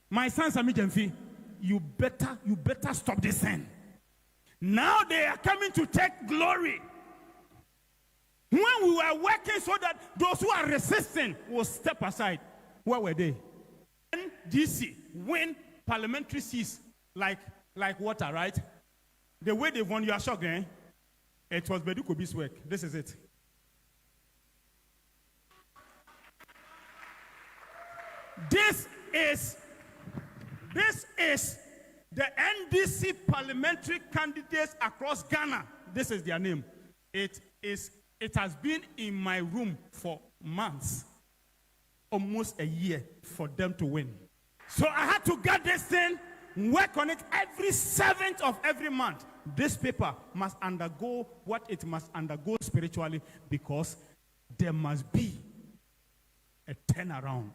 My son Sammy Gyemfi, you better stop this thing. Now they are coming to take glory. When we were working so that those who are resisting will step aside, where were they? NDC win parliamentary seats like water, right? The way they won, you are shocked, eh? It was Badu Kobi's work. This is it. This is the NDC parliamentary candidates across Ghana. This is their name. It has been in my room for months, almost a year, for them to win. So I had to get this thing, work on it every 7th of every month. This paper must undergo what it must undergo spiritually, because there must be a turnaround.